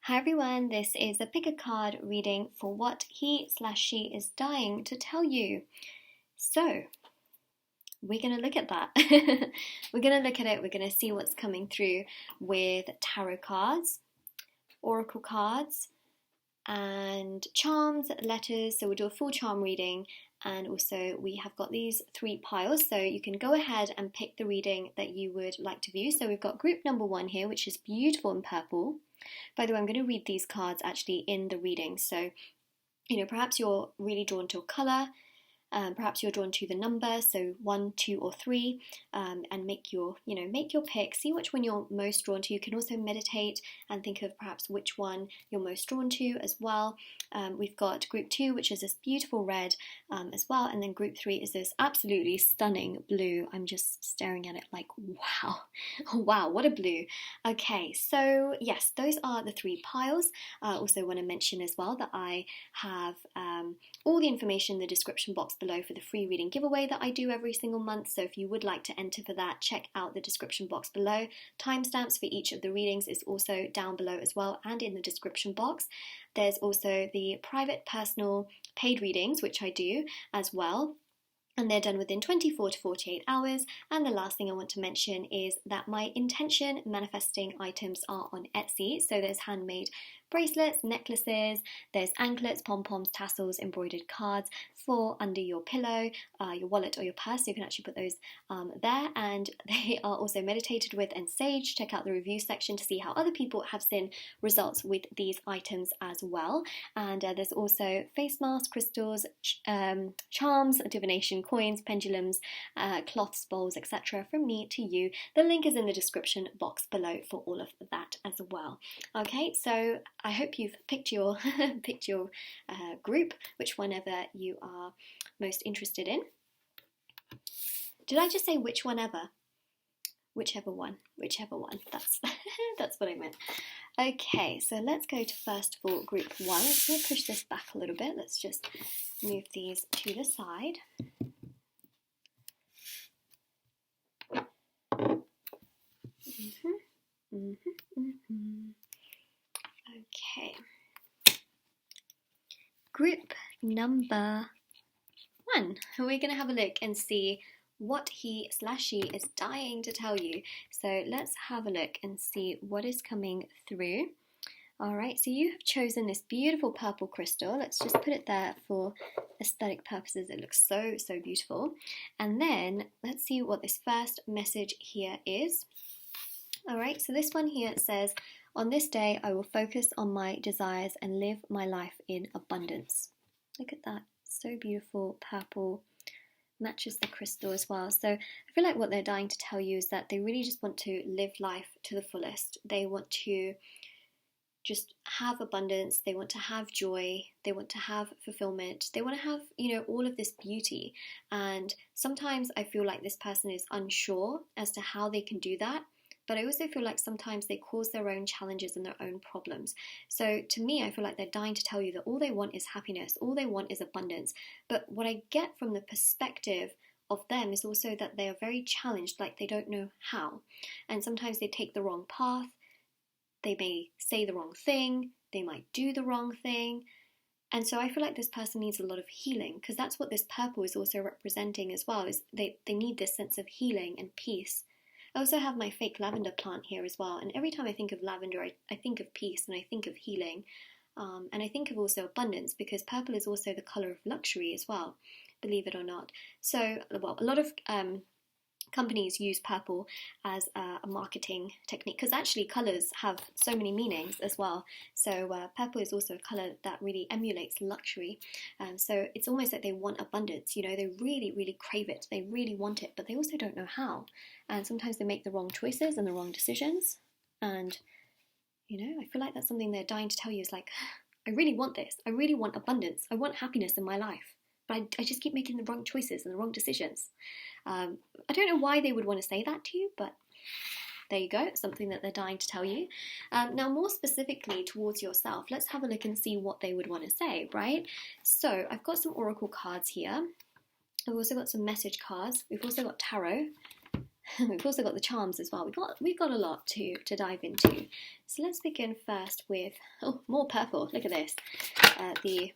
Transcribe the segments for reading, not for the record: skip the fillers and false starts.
Hi everyone, this is a pick a card reading for what he/she is dying to tell you. So, we're going to look at that. We're going to look at it, we're going to see what's coming through with tarot cards, oracle cards, and charms, letters. So we'll do a full charm reading, and also we have got these 3 piles, so you can go ahead and pick the reading that you would like to view. So we've got group number 1 here, which is beautiful in purple. By the way, I'm going to read these cards actually in the reading, so perhaps you're really drawn to a colour, perhaps you're drawn to the number, so 1, 2, or 3, and make your pick. See which one you're most drawn to. You can also meditate and think of perhaps which one you're most drawn to as well. We've got group 2, which is this beautiful red as well, and then group 3 is this absolutely stunning blue. I'm just staring at it like, wow, wow, what a blue. Okay, so yes, those are the 3 piles. I also want to mention as well that I have all the information in the description box below for the free reading giveaway that I do every single month. So if you would like to enter for that, check out the description box below. Timestamps for each of the readings is also down below as well, and in the description box. There's also the private, personal, paid readings, which I do as well, and they're done within 24 to 48 hours. And the last thing I want to mention is that my intention manifesting items are on Etsy. So there's handmade bracelets, necklaces, there's anklets, pom-poms, tassels, embroidered cards for under your pillow, your wallet, or your purse. So you can actually put those there, and they are also meditated with and saged. Check out the review section to see how other people have seen results with these items as well. And there's also face masks, crystals, charms, divination coins, pendulums, cloths, bowls, etc. from me to you. The link is in the description box below for all of that as well. Okay, so I hope you've picked your group, which whenever you are most interested in. Did I just say which one ever? Whichever one. That's that's what I meant. Okay, so let's go to first of all group 1. I'm just going to push this back a little bit. Let's just move these to the side. Okay. Group number 1. We're going to have a look and see what he/she is dying to tell you. So let's have a look and see what is coming through. Alright, so you have chosen this beautiful purple crystal. Let's just put it there for aesthetic purposes. It looks so, so beautiful. And then let's see what this first message here is. Alright, so this one here says, on this day I will focus on my desires and live my life in abundance. Look at that, so beautiful, purple, matches the crystal as well. So I feel like what they're dying to tell you is that they really just want to live life to the fullest. They want to just have abundance, they want to have joy, they want to have fulfillment, they want to have, all of this beauty. And sometimes I feel like this person is unsure as to how they can do that. But I also feel like sometimes they cause their own challenges and their own problems. So to me, I feel like they're dying to tell you that all they want is happiness, all they want is abundance. But what I get from the perspective of them is also that they are very challenged, like they don't know how. And sometimes they take the wrong path, they may say the wrong thing, they might do the wrong thing. And so I feel like this person needs a lot of healing, because that's what this purple is also representing as well, is they need this sense of healing and peace. I also have my fake lavender plant here as well, and every time I think of lavender, I think of peace and I think of healing, and I think of also abundance, because purple is also the colour of luxury as well, believe it or not. So, well, a lot of companies use purple as a marketing technique, because actually colours have so many meanings as well. So purple is also a colour that really emulates luxury. So it's almost like they want abundance, they really, really crave it, they really want it, but they also don't know how. And sometimes they make the wrong choices and the wrong decisions. And, I feel like that's something they're dying to tell you, is like, I really want this, I really want abundance, I want happiness in my life. But I just keep making the wrong choices and the wrong decisions. I don't know why they would want to say that to you, but there you go. It's something that they're dying to tell you. Now, more specifically towards yourself, let's have a look and see what they would want to say, right? So I've got some oracle cards here. I've also got some message cards. We've also got tarot. We've also got the charms as well. We've got a lot to dive into. So let's begin first with, oh, more purple. Look at this. The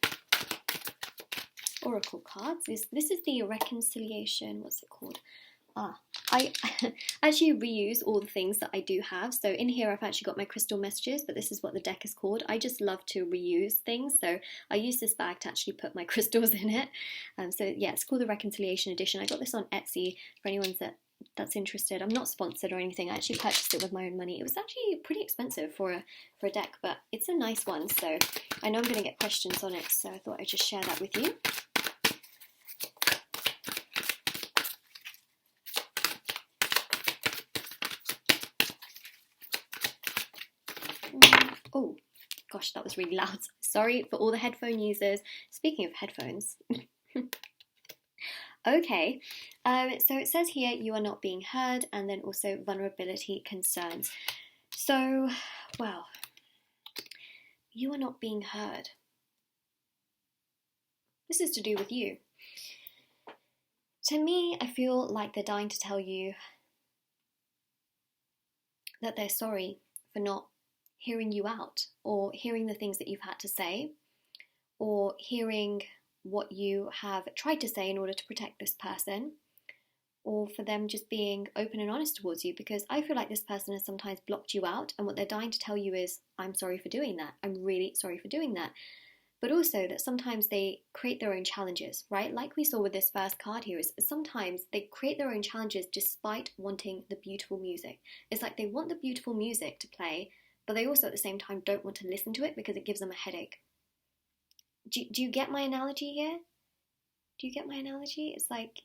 Oracle cards. This is the reconciliation. What's it called? I actually reuse all the things that I do have. So in here I've actually got my crystal messages, but this is what the deck is called. I just love to reuse things, so I use this bag to actually put my crystals in it. So yeah, it's called the Reconciliation Edition. I got this on Etsy for anyone that's interested. I'm not sponsored or anything. I actually purchased it with my own money. It was actually pretty expensive for a deck, but it's a nice one. So I know I'm going to get questions on it, so I thought I'd just share that with you. Oh, gosh, that was really loud. Sorry for all the headphone users. Speaking of headphones. Okay, so it says here you are not being heard, and then also vulnerability concerns. So, well, you are not being heard. This is to do with you. To me, I feel like they're dying to tell you that they're sorry for not hearing you out, or hearing the things that you've had to say, or hearing what you have tried to say in order to protect this person, or for them just being open and honest towards you, because I feel like this person has sometimes blocked you out, and what they're dying to tell you is, I'm sorry for doing that. I'm really sorry for doing that. But also that sometimes they create their own challenges, right? Like we saw with this first card here, is sometimes they create their own challenges despite wanting the beautiful music. It's like they want the beautiful music to play, but they also at the same time don't want to listen to it because it gives them a headache. Do you get my analogy here? Do you get my analogy? It's like,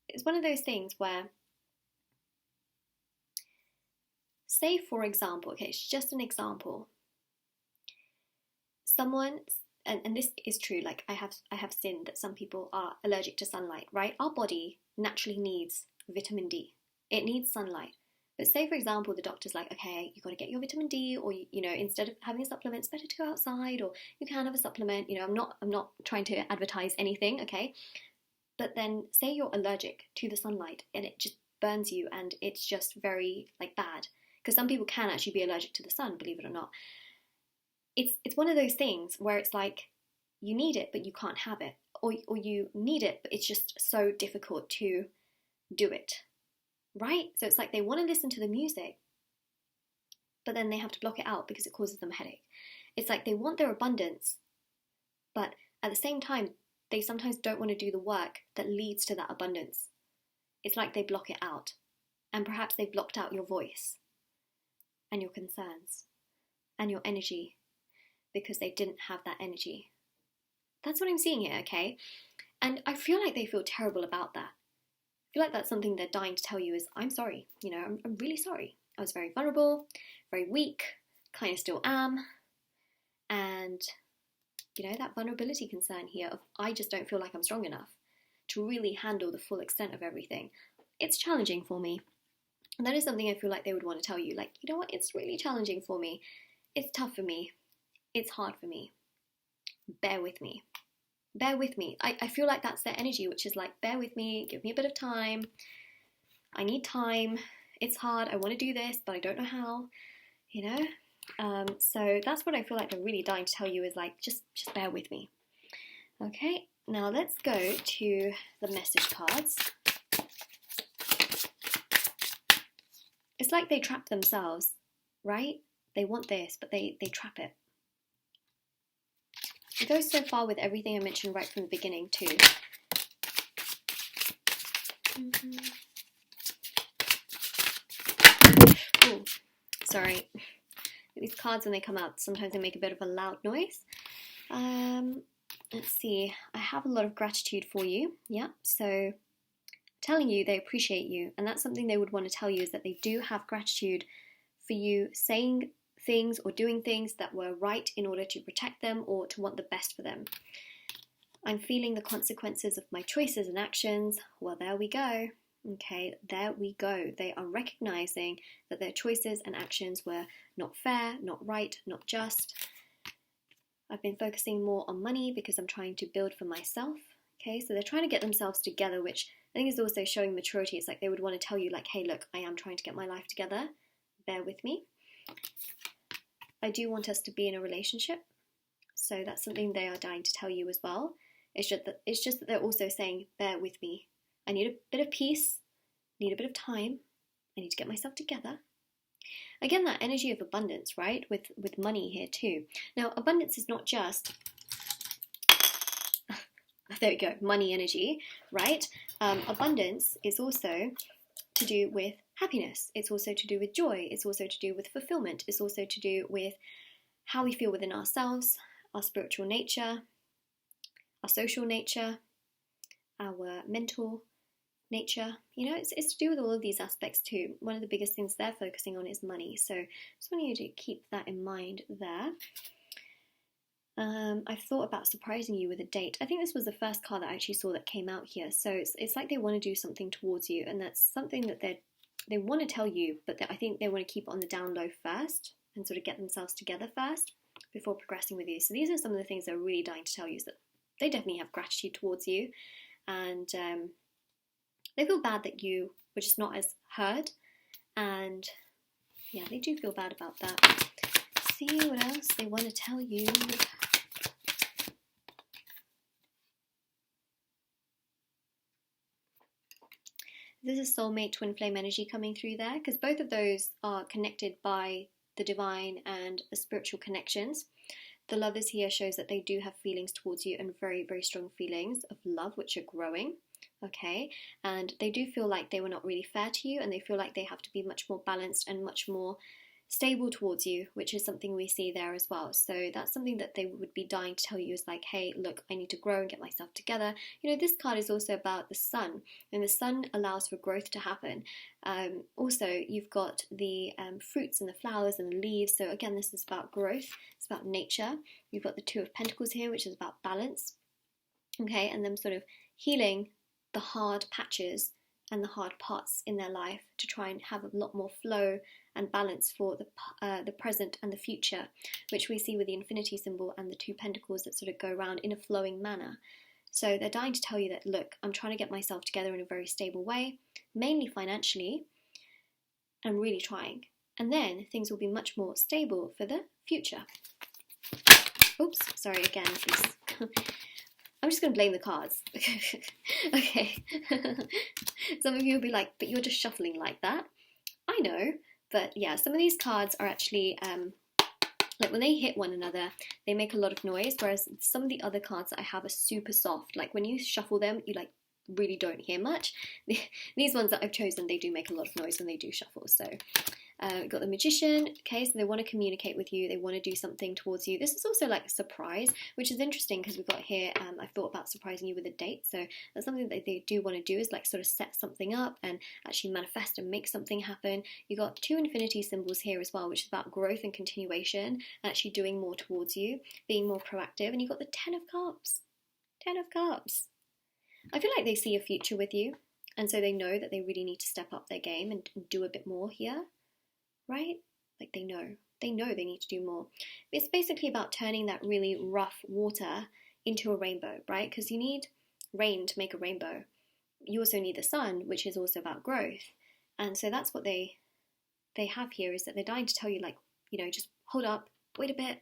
it's one of those things where, say for example, okay, it's just an example. Someone, and this is true, like I have seen that some people are allergic to sunlight, right? Our body naturally needs vitamin D. It needs sunlight. But say, for example, the doctor's like, okay, you've got to get your vitamin D, or, you know, instead of having a supplement, it's better to go outside, or you can have a supplement. You know, I'm not trying to advertise anything, okay? But then say you're allergic to the sunlight and it just burns you and it's just very, like, bad. Because some people can actually be allergic to the sun, believe it or not. It's one of those things where it's like, you need it, but you can't have it. Or you need it, but it's just so difficult to do it. Right? So it's like they want to listen to the music, but then they have to block it out because it causes them a headache. It's like they want their abundance, but at the same time, they sometimes don't want to do the work that leads to that abundance. It's like they block it out, and perhaps they've blocked out your voice and your concerns and your energy because they didn't have that energy. That's what I'm seeing here, okay? And I feel like they feel terrible about that. I feel like that's something they're dying to tell you is, I'm sorry, you know, I'm really sorry. I was very vulnerable, very weak, kind of still am. And, you know, that vulnerability concern here of, I just don't feel like I'm strong enough to really handle the full extent of everything. It's challenging for me. And that is something I feel like they would want to tell you. Like, you know what, it's really challenging for me. It's tough for me. It's hard for me. Bear with me. Bear with me. I feel like that's their energy, which is like, bear with me, give me a bit of time. I need time. It's hard. I want to do this, but I don't know how, you know? So that's what I feel like they're really dying to tell you is like, just bear with me. Okay, now let's go to the message cards. It's like they trap themselves, right? They want this, but they trap it. It goes so far with everything I mentioned right from the beginning too. Oh, sorry. These cards, when they come out, sometimes they make a bit of a loud noise. Let's see. I have a lot of gratitude for you. Yeah, so telling you they appreciate you, and that's something they would want to tell you, is that they do have gratitude for you saying things or doing things that were right in order to protect them or to want the best for them. I'm feeling the consequences of my choices and actions. Well, there we go. Okay, there we go. They are recognizing that their choices and actions were not fair, not right, not just. I've been focusing more on money because I'm trying to build for myself. Okay, so they're trying to get themselves together, which think it's also showing maturity. It's like they would want to tell you, like, hey, look, I am trying to get my life together. Bear with me. I do want us to be in a relationship. So that's something they are dying to tell you as well. It's just that they're also saying, bear with me. I need a bit of peace, need a bit of time. I need to get myself together. Again, that energy of abundance, right? With money here too. Now, abundance is not just, there we go, money energy, right? Abundance is also to do with happiness. It's also to do with joy. It's also to do with fulfillment. It's also to do with how we feel within ourselves, our spiritual nature, our social nature, our mental nature. You know, it's to do with all of these aspects too. One of the biggest things they're focusing on is money. So just want you to keep that in mind there. I've thought about surprising you with a date. I think this was the first card that I actually saw that came out here. So it's like they want to do something towards you, and that's something that they want to tell you, but I think they want to keep it on the down low first and sort of get themselves together first before progressing with you. So these are some of the things they're really dying to tell you, is that they definitely have gratitude towards you, and they feel bad that you were just not as heard, and yeah, they do feel bad about that. Let's see what else they want to tell you. This is soulmate twin flame energy coming through there, because both of those are connected by the divine and the spiritual connections. The lovers here shows that they do have feelings towards you, and very, very strong feelings of love, which are growing. Okay, and they do feel like they were not really fair to you, and they feel like they have to be much more balanced and much more stable towards you, which is something we see there as well. So that's something that they would be dying to tell you, is like, hey, look, I need to grow and get myself together. You know, this card is also about the sun, and the sun allows for growth to happen. Also, you've got the fruits and the flowers and the leaves. So again, this is about growth. It's about nature. You've got the Two of Pentacles here, which is about balance. Okay, and them sort of healing the hard patches and the hard parts in their life to try and have a lot more flow and balance for the present and the future, which we see with the infinity symbol and the Two Pentacles that sort of go around in a flowing manner. So they're dying to tell you that, look, I'm trying to get myself together in a very stable way, mainly financially. I'm really trying. And then things will be much more stable for the future. Oops, sorry again, please. I'm just going to blame the cards. Okay. Some of you will be like, but you're just shuffling like that. I know, but yeah, some of these cards are actually, like when they hit one another, they make a lot of noise, whereas some of the other cards that I have are super soft. Like when you shuffle them, you like really don't hear much. These ones that I've chosen, they do make a lot of noise when they do shuffle. So we've got the Magician. Okay, so they want to communicate with you, they want to do something towards you. This is also like a surprise, which is interesting because we've got here, I've thought about surprising you with a date. So that's something that they do want to do, is like sort of set something up and actually manifest and make something happen. You've got two infinity symbols here as well, which is about growth and continuation and actually doing more towards you, being more proactive. And you've got the Ten of Cups. Ten of Cups. I feel like they see a future with you, and so they know that they really need to step up their game and do a bit more here, right? Like they know they need to do more. It's basically about turning that really rough water into a rainbow, right? Because you need rain to make a rainbow. You also need the sun, which is also about growth. And so that's what they have here, is that they're dying to tell you, like, you know, just hold up, wait a bit,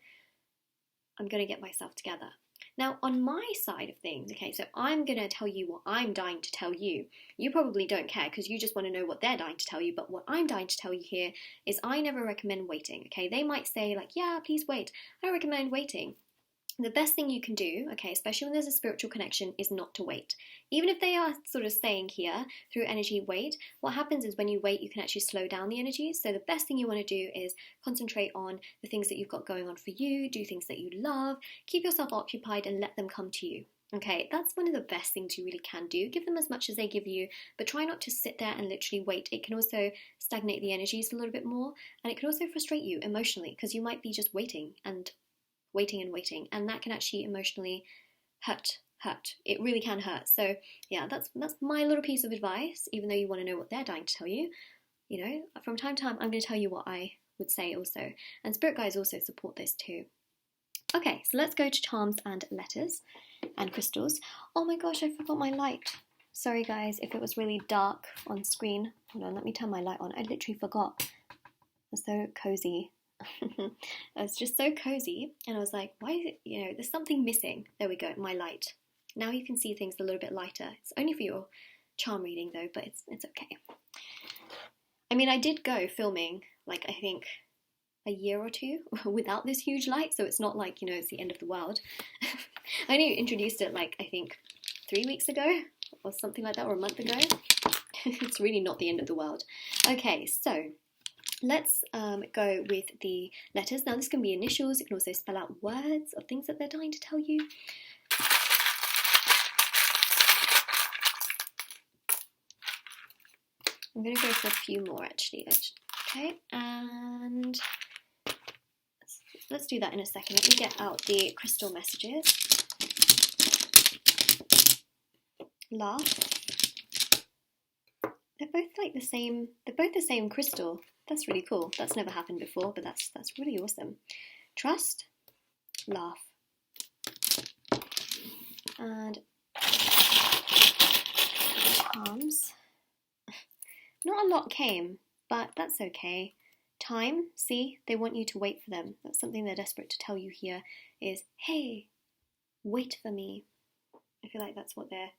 I'm going to get myself together. Now, on my side of things, okay, so I'm going to tell you what I'm dying to tell you. You probably don't care because you just want to know what they're dying to tell you, but what I'm dying to tell you here is I never recommend waiting, okay? They might say, like, yeah, please wait. I recommend waiting. The best thing you can do, okay, especially when there's a spiritual connection, is not to wait. Even if they are sort of saying here, through energy, wait, what happens is when you wait, you can actually slow down the energy. So the best thing you want to do is concentrate on the things that you've got going on for you, do things that you love, keep yourself occupied and let them come to you. Okay, that's one of the best things you really can do. Give them as much as they give you, but try not to sit there and literally wait. It can also stagnate the energies a little bit more, and it can also frustrate you emotionally because you might be just waiting, and that can actually emotionally hurt. It really can hurt. So yeah, that's my little piece of advice, even though you want to know what they're dying to tell you. You know, from time to time I'm going to tell you what I would say also, and spirit guides also support this too. Okay, so let's go to charms and letters and crystals. Oh my gosh, I forgot my light. Sorry guys if it was really dark on screen. Hold on, let me turn my light on. I literally forgot. It's so cozy. It's just so cozy, and I was like, why is it, there's something missing. There we go, my light. Now you can see things a little bit lighter. It's only for your charm reading though, but it's okay. I mean, I did go filming, like, I think a year or two without this huge light, so it's not like, it's the end of the world. I only introduced it, like, I think 3 weeks ago or something like that, or a month ago. It's really not the end of the world. Okay, so let's go with the letters. Now this can be initials, it can also spell out words or things that they're dying to tell you. I'm going to go for a few more actually. Okay, and let's do that in a second. Let me get out the crystal messages. Laugh. They're both like the same. They're both the same crystal. That's really cool. That's never happened before, but that's really awesome. Trust. Laugh. And arms. Not a lot came, but that's okay. Time, see, they want you to wait for them. That's something they're desperate to tell you here is, hey, wait for me. I feel like that's what they're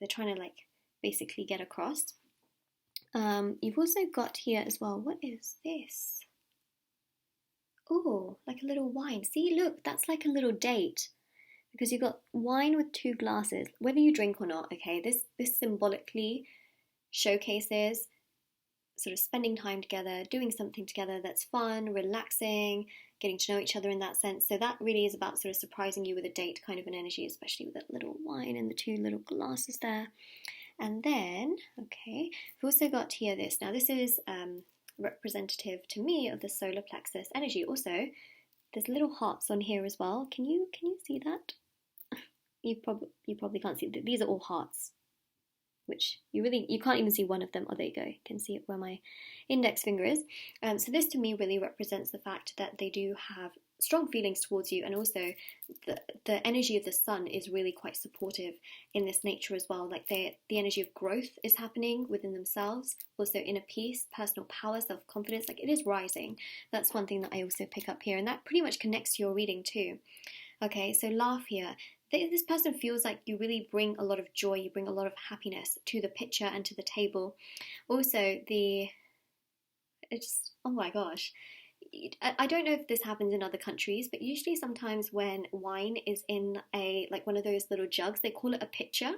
trying to like basically get across. You've also got here as well, what is this? Oh, like a little wine. See, look, that's like a little date. Because you've got wine with 2 glasses, whether you drink or not, okay? This symbolically showcases sort of spending time together, doing something together that's fun, relaxing, getting to know each other in that sense. So that really is about sort of surprising you with a date kind of an energy, especially with that little wine and the 2 little glasses there. And then, okay, we've also got here this. Now this is representative to me of the solar plexus energy. Also, there's little hearts on here as well. Can you see that? You probably can't see. These are all hearts, which you can't even see one of them. Oh, there you go. You can see it where my index finger is. So this to me really represents the fact that they do have strong feelings towards you, and also the energy of the sun is really quite supportive in this nature as well. Like the energy of growth is happening within themselves, also inner peace, personal power, self-confidence, like it is rising. That's one thing that I also pick up here, and that pretty much connects to your reading too. Okay, so laugh here. This person feels like you really bring a lot of joy, you bring a lot of happiness to the picture and to the table. Also, oh my gosh. I don't know if this happens in other countries, but usually sometimes when wine is in like one of those little jugs, they call it a pitcher.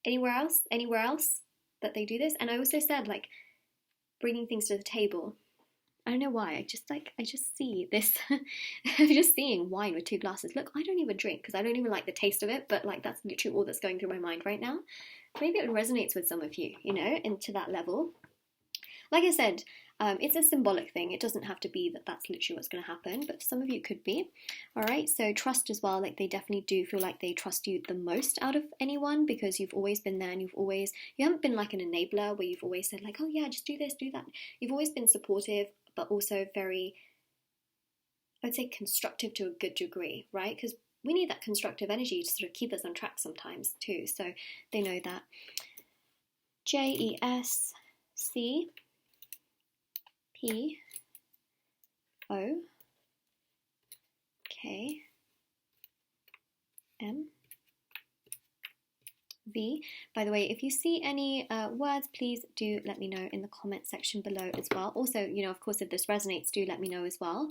Anywhere else that they do this? And I also said like bringing things to the table. I don't know why, I just see this, I'm just seeing wine with 2 glasses. Look, I don't even drink because I don't even like the taste of it, but like that's literally all that's going through my mind right now. Maybe it resonates with some of you, into that level. Like I said, it's a symbolic thing. It doesn't have to be that that's literally what's going to happen, but for some of you it could be. All right, so trust as well. Like they definitely do feel like they trust you the most out of anyone because you've always been there, and you haven't been like an enabler where you've always said like, oh yeah, just do this, do that. You've always been supportive, but also very, I would say, constructive to a good degree, right? Because we need that constructive energy to sort of keep us on track sometimes too. So they know that. JescpO. V. By the way, if you see any words, please do let me know in the comment section below as well. Also, of course, if this resonates, do let me know as well,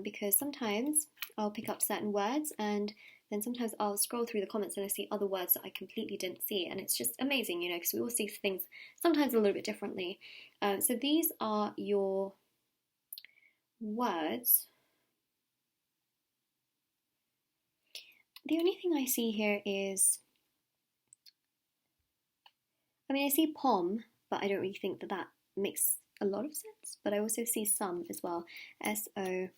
because sometimes I'll pick up certain words, and then sometimes I'll scroll through the comments and I see other words that I completely didn't see, and it's just amazing, because we all see things sometimes a little bit differently. So these are your words. The only thing I see here is, I see pom, but I don't really think that makes a lot of sense. But I also see some as well. SOME.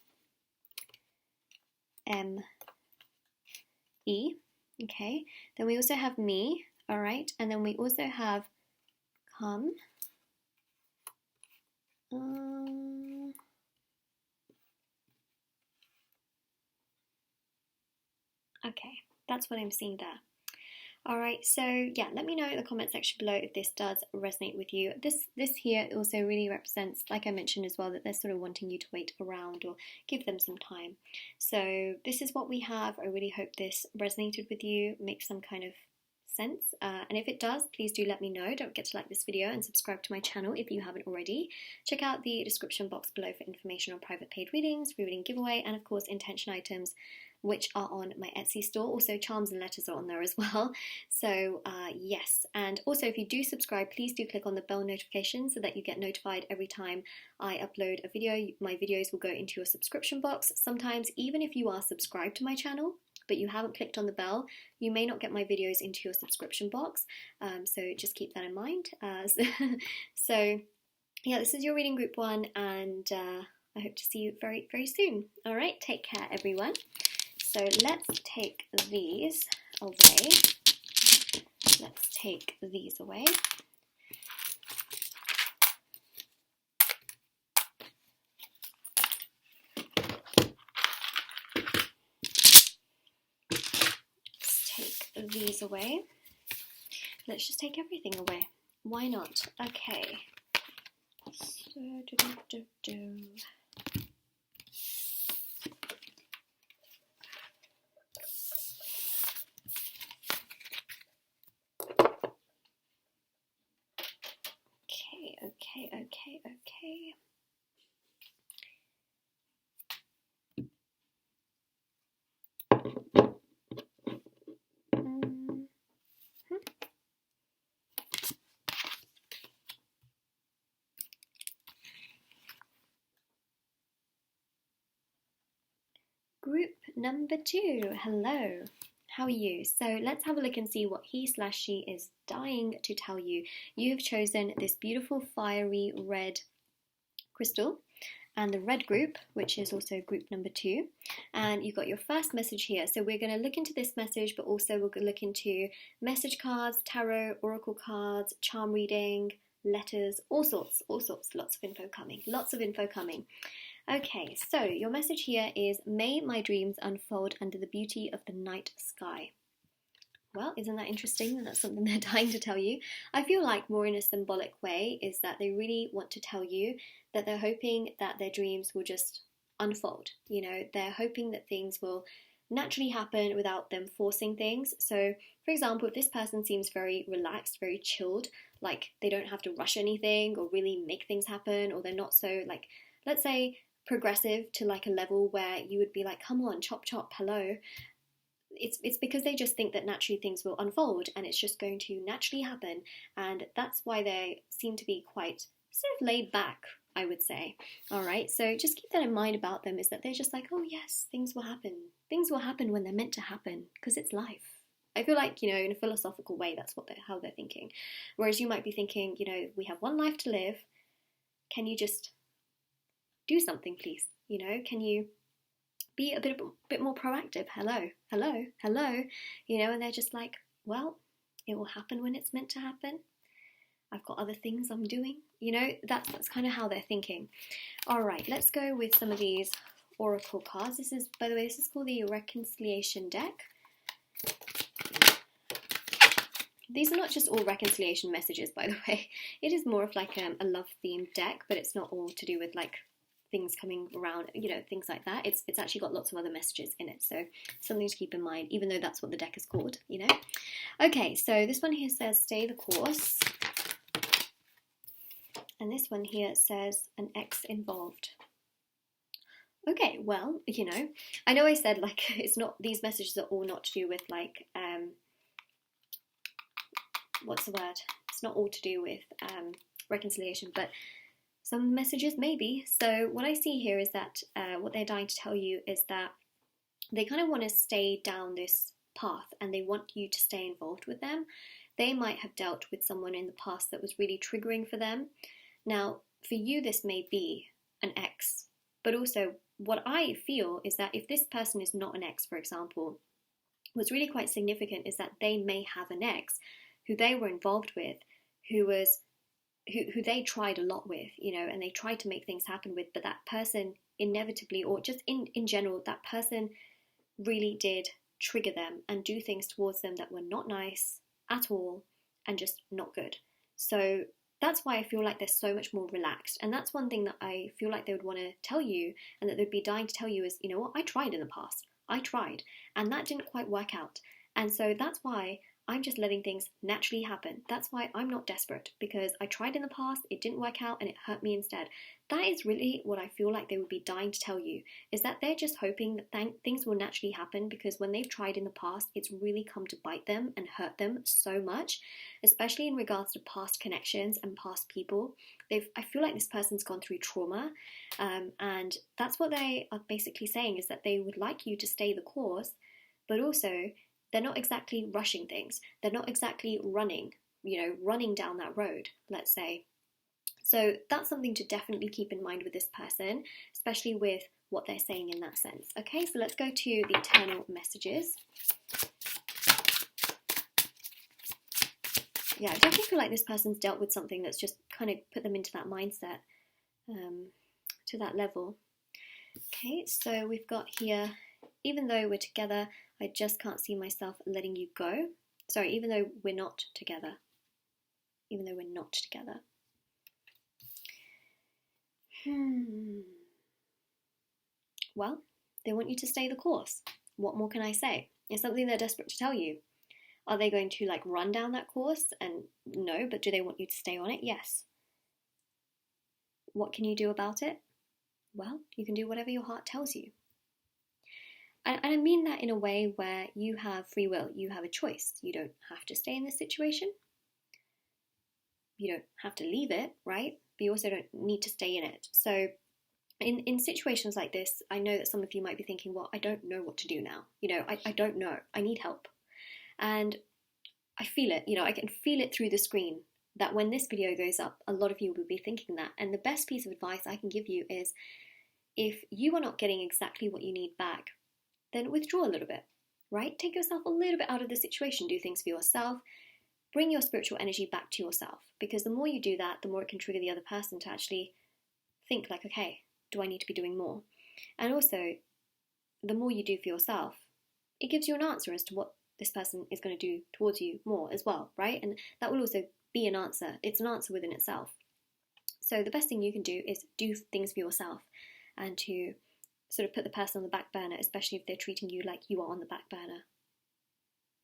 Okay. Then we also have me. All right. And then we also have come. Okay. That's what I'm seeing there. Alright, so yeah, let me know in the comment section below if this does resonate with you. This here also really represents, like I mentioned as well, that they're sort of wanting you to wait around or give them some time. So this is what we have. I really hope this resonated with you, makes some kind of sense. And if it does, please do let me know. Don't forget to like this video and subscribe to my channel if you haven't already. Check out the description box below for information on private paid readings, free reading giveaway, and of course intention items, which are on my Etsy store. Also charms and letters are on there as well. So yes, and also if you do subscribe, please do click on the bell notification so that you get notified every time I upload a video. My videos will go into your subscription box. Sometimes even if you are subscribed to my channel but you haven't clicked on the bell, you may not get my videos into your subscription box, so just keep that in mind. So yeah, this is your reading group 1, and I hope to see you very, very soon. Alright, take care everyone. So let's take these away. Let's take these away. Let's take these away. Let's just take everything away. Why not? Okay. So, Okay. Group number 2, hello, how are you? So let's have a look and see what he/she is dying to tell you. You have chosen this beautiful fiery red crystal and the red group, which is also group number 2, and you've got your first message here. So we're going to look into this message, but also we're going to look into message cards, tarot, oracle cards, charm reading, letters, all sorts, lots of info coming. Okay, so your message here is, may my dreams unfold under the beauty of the night sky. Well, isn't that interesting? That's something they're dying to tell you. I feel like more in a symbolic way is that they really want to tell you that they're hoping that their dreams will just unfold. You know, they're hoping that things will naturally happen without them forcing things. So, for example, if this person seems very relaxed, very chilled, like they don't have to rush anything or really make things happen, or they're not so, like, let's say, progressive to like a level where you would be like, come on, chop chop, hello. It's because they just think that naturally things will unfold and it's just going to naturally happen, and that's why they seem to be quite sort of laid back, I would say. Alright, so just keep that in mind about them, is that they're just like, oh yes, things will happen when they're meant to happen, because it's life. I feel like, you know, in a philosophical way, that's how they're thinking. Whereas you might be thinking, you know, we have one life to live, can you just do something, please? You know, can you be a bit more proactive? Hello. You know, and they're just like, well, it will happen when it's meant to happen. I've got other things I'm doing. You know, that's kind of how they're thinking. All right, let's go with some of these oracle cards. This is, by the way, this is called the Reconciliation deck. These are not just all reconciliation messages, by the way. It is more of like a love-themed deck, but it's not all to do with like things coming around, you know, things like that. It's actually got lots of other messages in it, so something to keep in mind, even though that's what the deck is called, you know. Okay, so this one here says stay the course, and this one here says an ex involved. Okay, well, you know, I know I said like it's not, these messages are all not to do with like what's the word? It's not all to do with reconciliation, but some messages maybe. So what I see here is that what they're dying to tell you is that they kind of want to stay down this path and they want you to stay involved with them. They might have dealt with someone in the past that was really triggering for them. Now, for you, this may be an ex, but also what I feel is that if this person is not an ex, for example, what's really quite significant is that they may have an ex who they were involved with, who they tried a lot with, you know, and they tried to make things happen with, but that person inevitably, or just in general, that person really did trigger them and do things towards them that were not nice at all and just not good. So that's why I feel like they're so much more relaxed. And that's one thing that I feel like they would want to tell you, and that they'd be dying to tell you, is, you know what, I tried in the past. I tried, and that didn't quite work out. And so that's why I'm just letting things naturally happen. That's why I'm not desperate, because I tried in the past, it didn't work out, and it hurt me instead. That is really what I feel like they would be dying to tell you, is that they're just hoping that things will naturally happen, because when they've tried in the past, it's really come to bite them and hurt them so much, especially in regards to past connections and past people. I feel like this person's gone through trauma, and that's what they are basically saying, is that they would like you to stay the course, but also they're not exactly rushing things. They're not exactly running down that road, let's say. So that's something to definitely keep in mind with this person, especially with what they're saying in that sense. Okay, so let's go to the eternal messages. Yeah, I definitely feel like this person's dealt with something that's just kind of put them into that mindset, to that level. Okay, so we've got here, even though we're together, I just can't see myself letting you go. Sorry, even though we're not together. Even though we're not together. Well, they want you to stay the course. What more can I say? It's something they're desperate to tell you. Are they going to run down that course? And no, but do they want you to stay on it? Yes. What can you do about it? Well, you can do whatever your heart tells you. And I mean that in a way where you have free will, you have a choice. You don't have to stay in this situation. You don't have to leave it, right? But you also don't need to stay in it. So in situations like this, I know that some of you might be thinking, well, I don't know what to do now. I don't know. I need help. And I feel it, I can feel it through the screen that when this video goes up, a lot of you will be thinking that. And the best piece of advice I can give you is, if you are not getting exactly what you need back, then withdraw a little bit, right? Take yourself a little bit out of the situation. Do things for yourself. Bring your spiritual energy back to yourself, because the more you do that, the more it can trigger the other person to actually think okay, do I need to be doing more? And also, the more you do for yourself, it gives you an answer as to what this person is going to do towards you more as well, right? And that will also be an answer. It's an answer within itself. So the best thing you can do is do things for yourself, and to sort of put the person on the back burner, especially if they're treating you like you are on the back burner.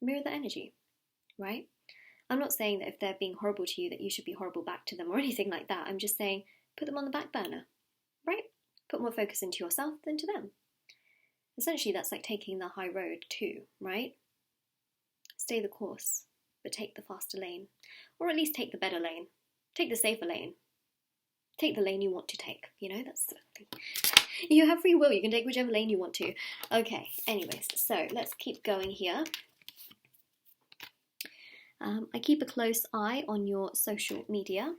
Mirror the energy, right? I'm not saying that if they're being horrible to you that you should be horrible back to them or anything like that. I'm just saying put them on the back burner, right? Put more focus into yourself than to them. Essentially, that's like taking the high road too, right? Stay the course, but take the faster lane. Or at least take the better lane. Take the safer lane. Take the lane you want to take. That's the thing. You have free will. You can take whichever lane you want to. Okay, anyways, so let's keep going here. I keep a close eye on your social media.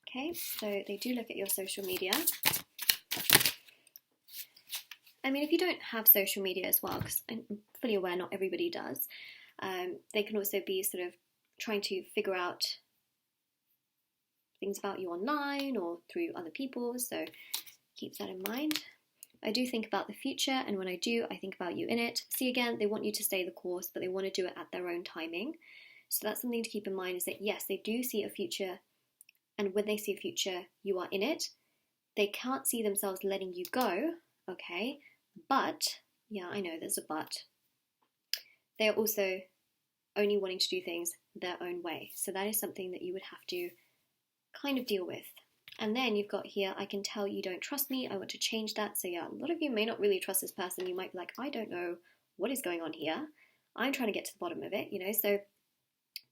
Okay, so they do look at your social media. I mean, if you don't have social media as well, because I'm fully aware not everybody does, they can also be sort of trying to figure out things about you online or through other people, so keep that in mind. I do think about the future, and when I do, I think about you in it. See, again, they want you to stay the course, but they want to do it at their own timing. So that's something to keep in mind, is that yes, they do see a future, and when they see a future, you are in it. They can't see themselves letting you go, okay? But, yeah, I know there's a but. They're also only wanting to do things their own way. So that is something that you would have to kind of deal with. And then you've got here, I can tell you don't trust me. I want to change that. So yeah, a lot of you may not really trust this person. You might be like, I don't know what is going on here. I'm trying to get to the bottom of it, So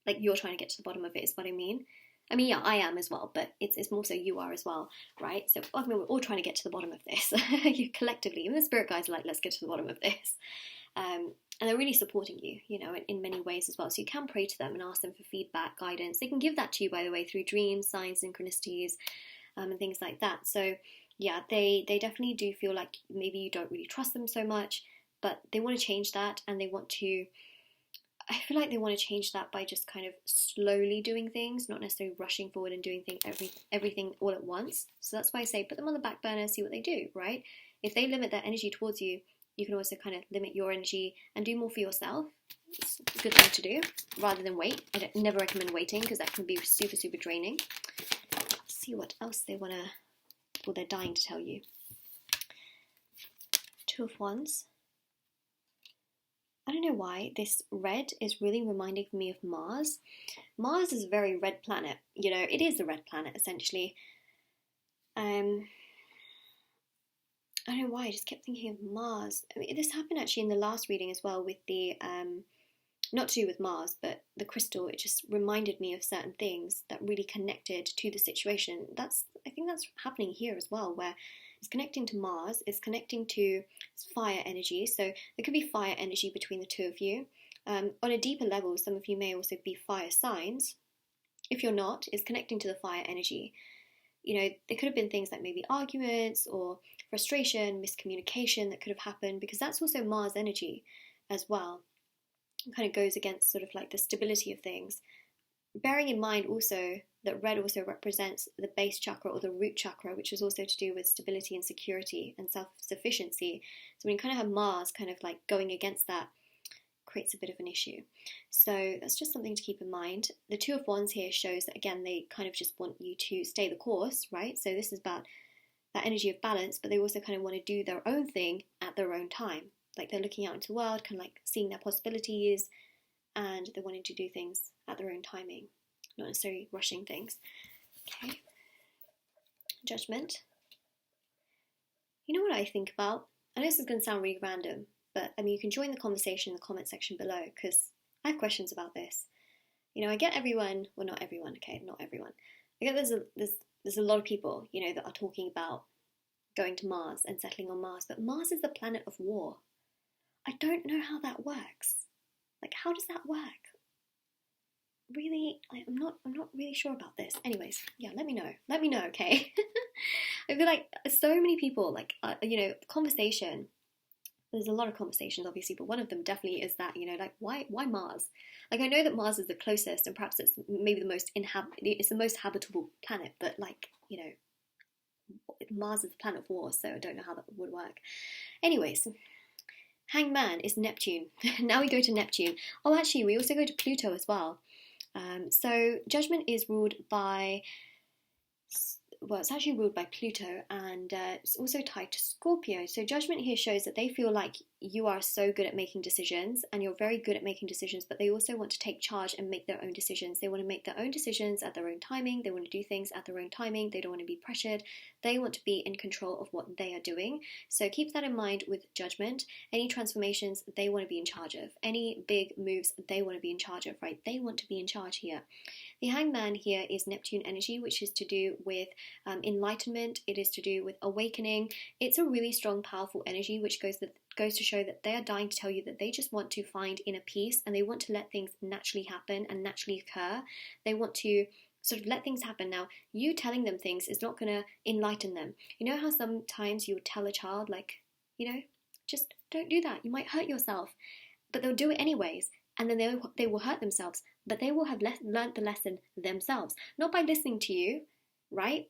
you're trying to get to the bottom of it is what I mean. I mean, yeah, I am as well, but it's more so you are as well, right? So I mean, we're all trying to get to the bottom of this. You collectively, even the spirit guides are like, let's get to the bottom of this. And they're really supporting you, in many ways as well. So you can pray to them and ask them for feedback, guidance. They can give that to you, by the way, through dreams, signs, synchronicities, and things like that. So yeah, they definitely do feel like maybe you don't really trust them so much, but they want to change that, and I feel like they want to change that by just kind of slowly doing things, not necessarily rushing forward and doing everything all at once. So that's why I say put them on the back burner, see what they do, right? If they limit their energy towards you, you can also kind of limit your energy and do more for yourself. It's a good thing to do rather than wait. I never recommend waiting because that can be super, super draining. Let's see what else they want to, or they're dying to tell you. Two of Wands. I don't know why this red is really reminding me of Mars. Mars is a very red planet. You know, it is a red planet essentially. I don't know why, I just kept thinking of Mars. I mean, this happened actually in the last reading as well with the, not to do with Mars, but the crystal. It just reminded me of certain things that really connected to the situation. I think that's happening here as well, where it's connecting to Mars, it's connecting to fire energy. So there could be fire energy between the two of you. On a deeper level, some of you may also be fire signs. If you're not, it's connecting to the fire energy. You know, there could have been things like maybe arguments or frustration, miscommunication that could have happened, because that's also Mars energy as well. It kind of goes against sort of like the stability of things. Bearing in mind also that red also represents the base chakra or the root chakra, which is also to do with stability and security and self-sufficiency. So when you kind of have Mars kind of like going against that, creates a bit of an issue. So that's just something to keep in mind. The Two of Wands here shows that, again, they kind of just want you to stay the course, right? So this is about that energy of balance, but they also kind of want to do their own thing at their own time. Like they're looking out into the world, kind of like seeing their possibilities, and they're wanting to do things at their own timing, not necessarily rushing things. Okay. Judgment. You know what I think about? I know this is going to sound really random, but I mean, you can join the conversation in the comment section below, because I have questions about this. You know, I get everyone, well, not everyone, okay, not everyone. I get there's a lot of people, you know, that are talking about going to Mars and settling on Mars, but Mars is the planet of war. I don't know how that works. Like, how does that work? Really, I'm not really sure about this. Anyways, yeah, let me know, okay? I feel like so many people, like, you know, conversation. There's a lot of conversations, obviously, but one of them definitely is that, you know, like, why Mars? Like, I know that Mars is the closest, and perhaps it's maybe it's the most habitable planet, but, like, you know, Mars is the planet of war, so I don't know how that would work. Anyways, Hangman is Neptune. Now we go to Neptune. Oh, actually, we also go to Pluto as well. So Judgment is ruled by, well, it's actually ruled by Pluto, and it's also tied to Scorpio. So Judgment here shows that they feel like you are so good at making decisions, and you're very good at making decisions, but they also want to take charge and make their own decisions. They want to make their own decisions at their own timing. They want to do things at their own timing. They don't want to be pressured. They want to be in control of what they are doing. So keep that in mind with Judgment. Any transformations, they want to be in charge of. Any big moves, they want to be in charge of, right? They want to be in charge here. The Hangman here is Neptune energy, which is to do with enlightenment. It is to do with awakening. It's a really strong, powerful energy, which goes to show that they are dying to tell you that they just want to find inner peace, and they want to let things naturally happen and naturally occur. They want to sort of let things happen. Now, you telling them things is not going to enlighten them. You know how sometimes you would tell a child, like, you know, just don't do that, you might hurt yourself, but they'll do it anyways, and then they will hurt themselves, but they will have learnt the lesson themselves, not by listening to you, right,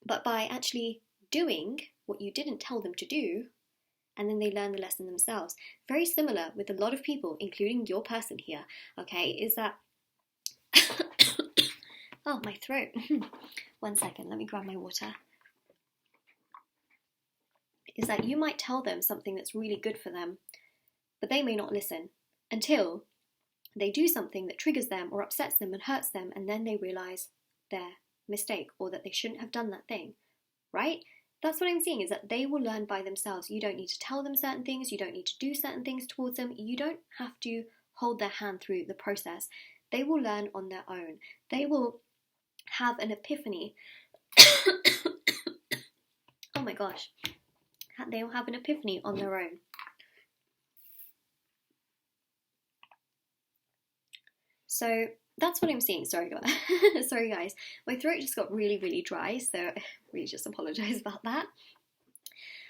but by actually doing what you didn't tell them to do, and then they learn the lesson themselves. Very similar with a lot of people, including your person here, okay, is that oh, my throat. 1 second, let me grab my water. Is that you might tell them something that's really good for them, but they may not listen until they do something that triggers them or upsets them and hurts them, and then they realise their mistake or that they shouldn't have done that thing, right? That's what I'm seeing, is that they will learn by themselves. You don't need to tell them certain things. You don't need to do certain things towards them. You don't have to hold their hand through the process. They will learn on their own. They will have an epiphany. Oh my gosh. They will have an epiphany on their own. So that's what I'm seeing. Sorry guys. My throat just got really, really dry, so I really just apologise about that.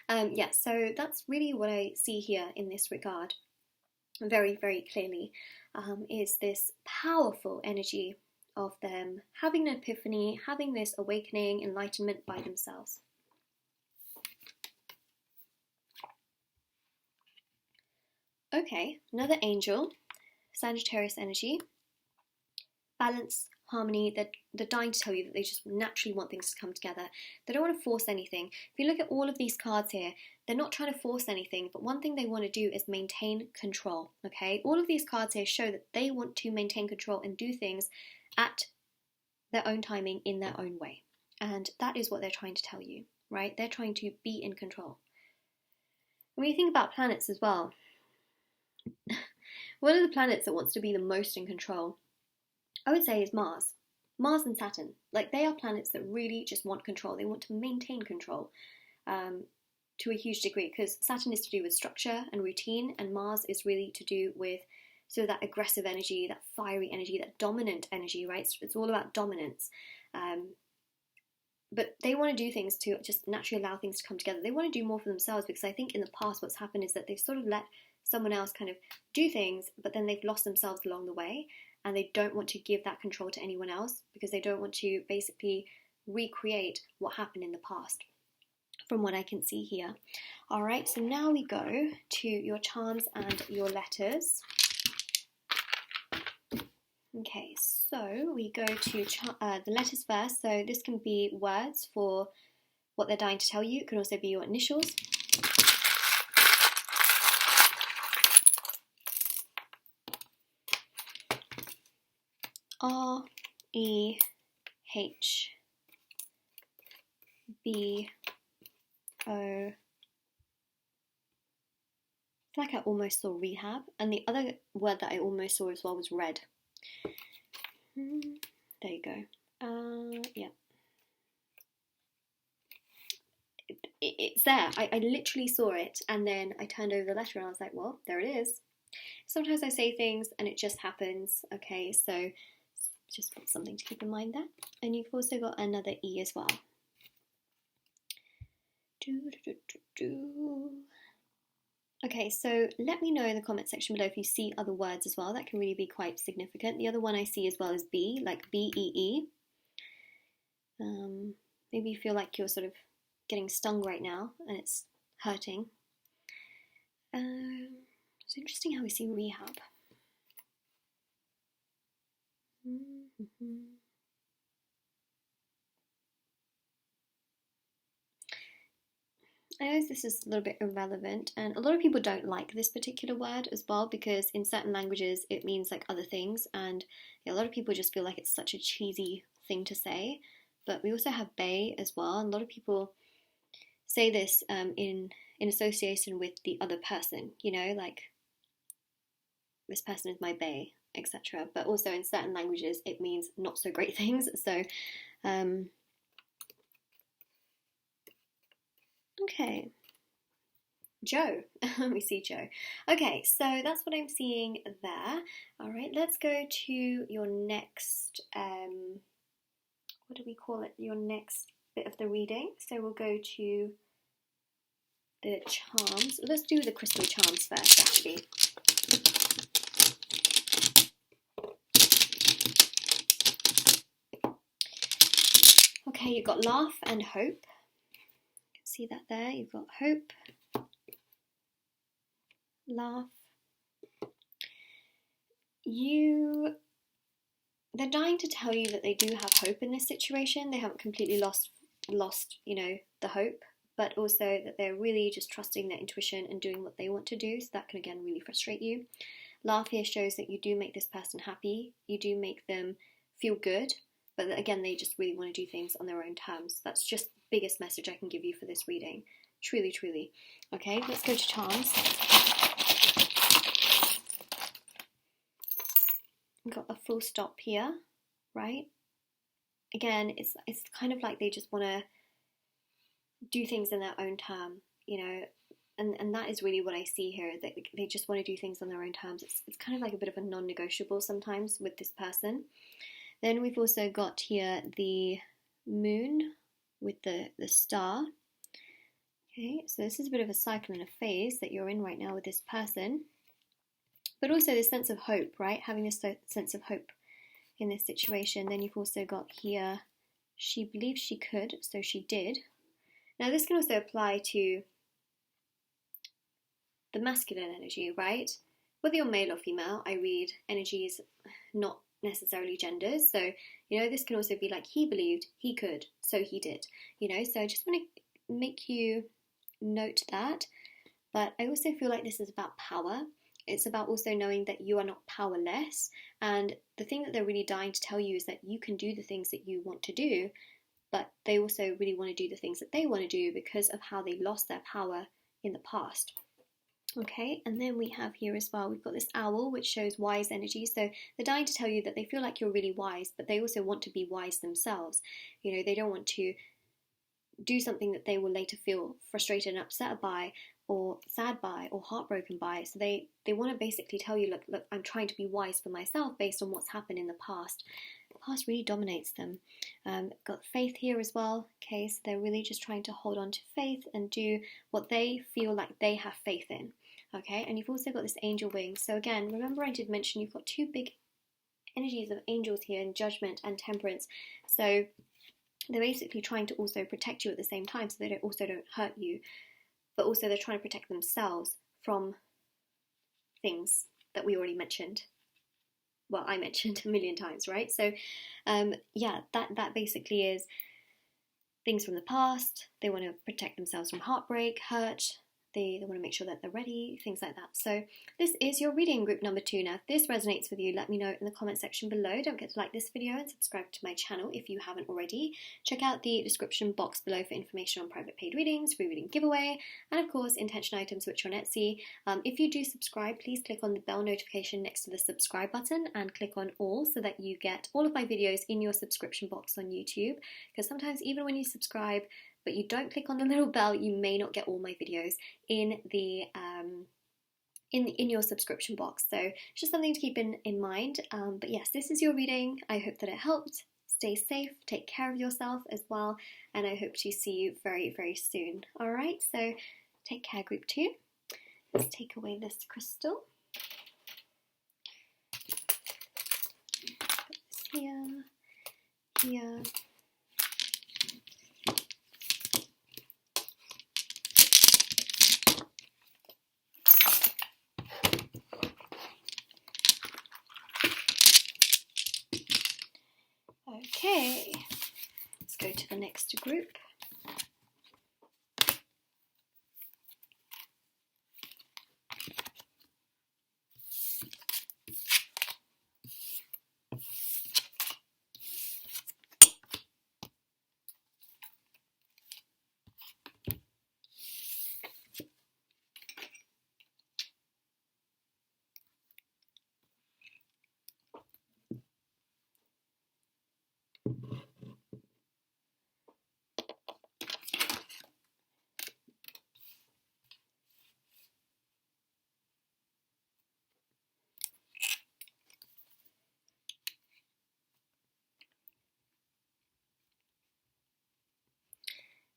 Yeah, so that's really what I see here in this regard, very, very clearly, is this powerful energy of them having an epiphany, having this awakening, enlightenment by themselves. Okay, another angel, Sagittarius energy, balance, harmony. They're dying to tell you that they just naturally want things to come together. They don't want to force anything. If you look at all of these cards here, they're not trying to force anything, but one thing they want to do is maintain control, okay? All of these cards here show that they want to maintain control and do things at their own timing in their own way. And that is what they're trying to tell you, right? They're trying to be in control. When you think about planets as well, one of the planets that wants to be the most in control, I would say, is Mars. Mars and Saturn. Like, they are planets that really just want control. They want to maintain control to a huge degree, because Saturn is to do with structure and routine, and Mars is really to do with sort of that aggressive energy, that fiery energy, that dominant energy, right? It's all about dominance. But they want to do things to just naturally allow things to come together. They want to do more for themselves, because I think in the past what's happened is that they've sort of let someone else kind of do things, but then they've lost themselves along the way, and they don't want to give that control to anyone else, because they don't want to basically recreate what happened in the past, from what I can see here. All right, so now we go to your charms and your letters. Okay, so we go to the letters first. So this can be words for what they're dying to tell you. It can also be your initials. R, E, H, B, O. I feel like I almost saw rehab. And the other word that I almost saw as well was red. There you go. Yeah. It's there. I literally saw it, and then I turned over the letter and I was like, well, there it is. Sometimes I say things and it just happens. Okay, so just something to keep in mind there. And you've also got another E as well. Okay, so let me know in the comment section below if you see other words as well. That can really be quite significant. The other one I see as well is B, like B-E-E. Maybe you feel like you're sort of getting stung right now and it's hurting. It's interesting how we see rehab. I know this is a little bit irrelevant, and a lot of people don't like this particular word as well, because in certain languages it means like other things, and a lot of people just feel like it's such a cheesy thing to say. But we also have bae as well, and a lot of people say this in association with the other person, you know, like this person is my bae, etc. But also in certain languages it means not so great things. So okay, Joe. We see Joe. Okay, so that's what I'm seeing there. All right, let's go to your next, what do we call it? Your next bit of the reading. So we'll go to the charms. Let's do the crystal charms first, actually. Okay, you've got laugh and hope. See that there? You've got hope, laugh. They're dying to tell you that they do have hope in this situation. They haven't completely lost, you know, the hope, but also that they're really just trusting their intuition and doing what they want to do. So that can again really frustrate you. Laugh here shows that you do make this person happy. You do make them feel good. But again, they just really want to do things on their own terms. That's just the biggest message I can give you for this reading. Truly, truly. Okay, let's go to charms. We've got a full stop here, right? Again, it's kind of like they just want to do things in their own term, you know, and that is really what I see here. That they just want to do things on their own terms. It's kind of like a bit of a non-negotiable sometimes with this person. Then we've also got here the moon with the star. Okay, so this is a bit of a cycle and a phase that you're in right now with this person. But also this sense of hope, right? Having this sense of hope in this situation. Then you've also got here, she believed she could, so she did. Now this can also apply to the masculine energy, right? Whether you're male or female, I read energies, not necessarily genders. So, you know, this can also be like, he believed, he could, so he did, you know. So I just want to make you note that. But I also feel like this is about power. It's about also knowing that you are not powerless. And the thing that they're really dying to tell you is that you can do the things that you want to do, but they also really want to do the things that they want to do because of how they lost their power in the past. Okay, and then we have here as well, we've got this owl, which shows wise energy. So they're dying to tell you that they feel like you're really wise, but they also want to be wise themselves. You know, they don't want to do something that they will later feel frustrated and upset by, or sad by, or heartbroken by. So they want to basically tell you, look, I'm trying to be wise for myself based on what's happened in the past. The past really dominates them. Got faith here as well. Okay, so they're really just trying to hold on to faith and do what they feel like they have faith in. Okay, and you've also got this angel wing. So again, remember I did mention you've got two big energies of angels here in Judgment and Temperance. So they're basically trying to also protect you at the same time, so they also don't hurt you, but also they're trying to protect themselves from things that we already mentioned. Well, I mentioned a million times, right? So yeah, that basically is things from the past. They want to protect themselves from heartbreak, hurt. They want to make sure that they're ready, things like that. So this is your reading, group number 2. Now, if this resonates with you, let me know in the comment section below. Don't forget to like this video and subscribe to my channel if you haven't already. Check out the description box below for information on private paid readings, free reading giveaway, and of course, intention items which are on Etsy. If you do subscribe, please click on the bell notification next to the subscribe button and click on all so that you get all of my videos in your subscription box on YouTube. Because sometimes even when you subscribe, but you don't click on the little bell, you may not get all my videos in the in your subscription box. So it's just something to keep in mind. But yes, this is your reading. I hope that it helped. Stay safe, take care of yourself as well, and I hope to see you very, very soon. All right, so take care, group 2. Let's take away this crystal. Put this here, here. Okay, let's go to the next group.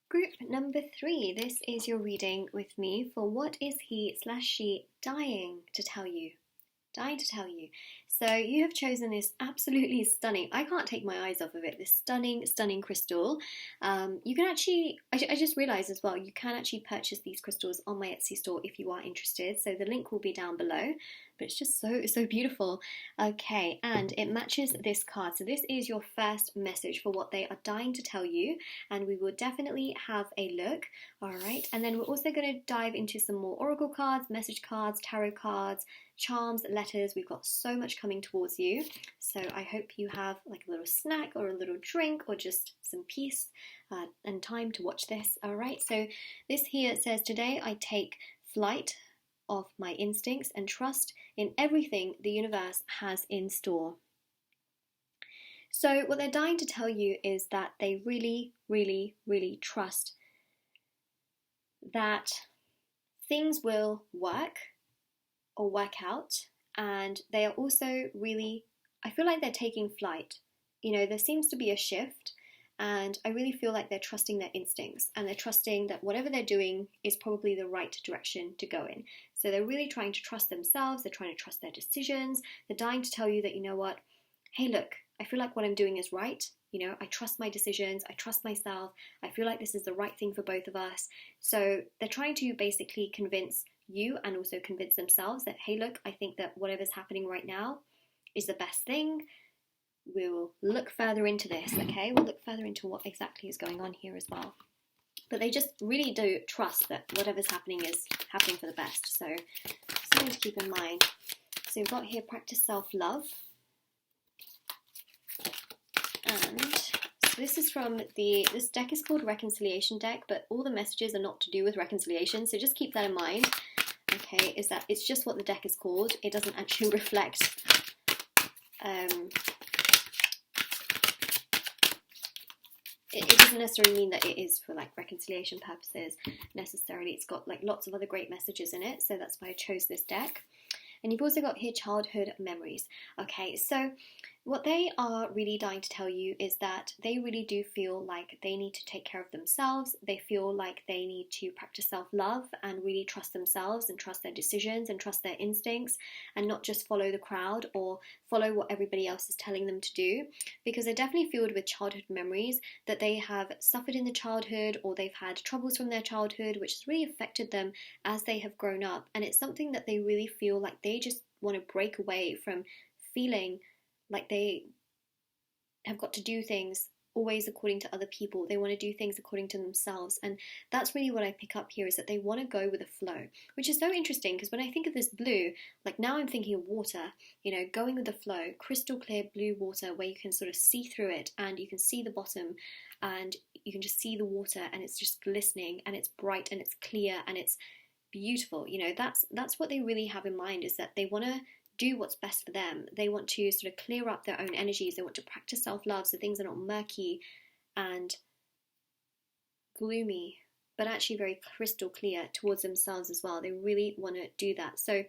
Group number 3, this is your reading with me for what is he/she dying to tell you. Dying to tell you. So you have chosen this absolutely stunning, I can't take my eyes off of it, this stunning, stunning crystal. You can actually, I just realised as well, you can actually purchase these crystals on my Etsy store if you are interested. So the link will be down below, but it's just so beautiful. Okay, and it matches this card. So this is your first message for what they are dying to tell you, and we will definitely have a look. All right, and then we're also going to dive into some more oracle cards, message cards, tarot cards, charms, letters. We've got so much coming towards you, so I hope you have like a little snack or a little drink or just some peace and time to watch this. All right, so this here says, today I take flight of my instincts and trust in everything the universe has in store. So what they're dying to tell you is that they really, really, really trust that things will work or work out, and they are also really, I feel like they're taking flight. You know, there seems to be a shift, and I really feel like they're trusting their instincts, and they're trusting that whatever they're doing is probably the right direction to go in. So they're really trying to trust themselves, they're trying to trust their decisions, they're dying to tell you that, you know what, hey look, I feel like what I'm doing is right. You know, I trust my decisions, I trust myself, I feel like this is the right thing for both of us. So they're trying to basically convince you and also convince themselves that, hey, look, I think that whatever's happening right now is the best thing. We will look further into this, okay? We'll look further into what exactly is going on here as well. But they just really do trust that whatever's happening is happening for the best. So something to keep in mind. So we've got here practice self-love. And so this is from this deck is called Reconciliation deck, but all the messages are not to do with reconciliation. So just keep that in mind. Okay, is that it's just what the deck is called. It doesn't actually reflect it doesn't necessarily mean that it is for like reconciliation purposes necessarily. It's got like lots of other great messages in it, so that's why I chose this deck. And you've also got here childhood memories. Okay, so what they are really dying to tell you is that they really do feel like they need to take care of themselves. They feel like they need to practice self-love and really trust themselves and trust their decisions and trust their instincts and not just follow the crowd or follow what everybody else is telling them to do, because they're definitely filled with childhood memories that they have suffered in the childhood, or they've had troubles from their childhood which has really affected them as they have grown up. And it's something that they really feel like they just want to break away from, feeling like they have got to do things always according to other people. They want to do things according to themselves. And that's really what I pick up here, is that they want to go with the flow, which is so interesting, because when I think of this blue, like now I'm thinking of water, you know, going with the flow, crystal clear blue water where you can sort of see through it and you can see the bottom and you can just see the water and it's just glistening and it's bright and it's clear and it's beautiful. You know, that's what they really have in mind, is that they want to do what's best for them. They want to sort of clear up their own energies. They want to practice self-love so things are not murky and gloomy, but actually very crystal clear towards themselves as well. They really want to do that. So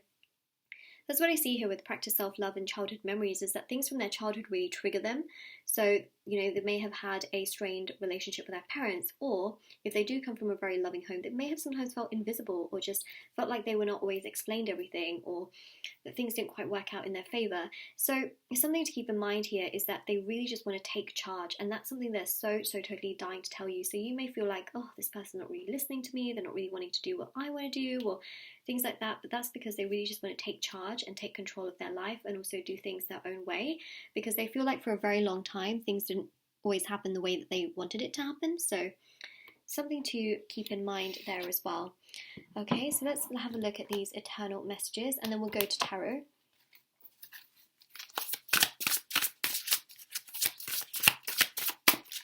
that's what I see here with practice self-love and childhood memories, is that things from their childhood really trigger them. So, you know, they may have had a strained relationship with their parents, or if they do come from a very loving home, they may have sometimes felt invisible or just felt like they were not always explained everything, or that things didn't quite work out in their favour. So something to keep in mind here is that they really just want to take charge, and that's something they're so totally dying to tell you. So you may feel like, oh, this person's not really listening to me, they're not really wanting to do what I want to do, or things like that, but that's because they really just want to take charge and take control of their life and also do things their own way, because they feel like for a very long time things didn't always happen the way that they wanted it to happen. So something to keep in mind there as well. Okay, so let's have a look at these eternal messages and then we'll go to tarot.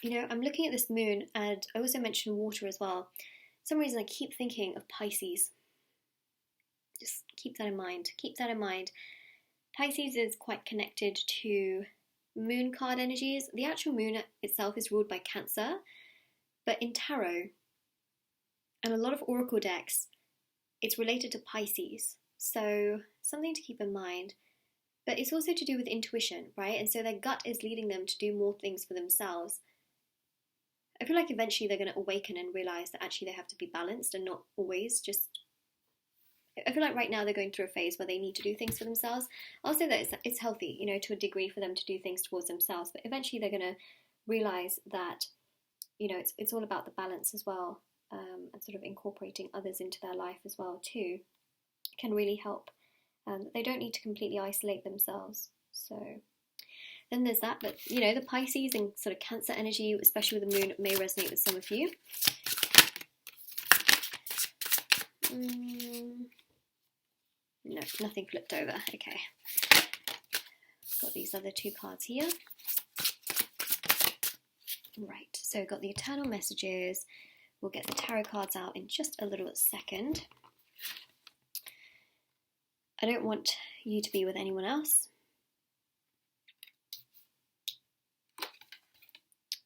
You know, I'm looking at this moon, and I also mentioned water as well. For some reason I keep thinking of Pisces. Just keep that in mind. Keep that in mind. Pisces is quite connected to moon card energies. The actual moon itself is ruled by Cancer, but in tarot and a lot of oracle decks, it's related to Pisces. So something to keep in mind. But it's also to do with intuition, right? And so their gut is leading them to do more things for themselves. I feel like eventually they're going to awaken and realize that actually they have to be balanced and not always just... I feel like right now they're going through a phase where they need to do things for themselves. I'll say that it's healthy, you know, to a degree for them to do things towards themselves, but eventually they're going to realize that, you know, it's all about the balance as well, and sort of incorporating others into their life as well too can really help. They don't need to completely isolate themselves. So then there's that, but you know, the Pisces and sort of Cancer energy, especially with the moon, may resonate with some of you. No, nothing flipped over. Okay. Got these other two cards here. Right, so got the eternal messages. We'll get the tarot cards out in just a little second. I don't want you to be with anyone else.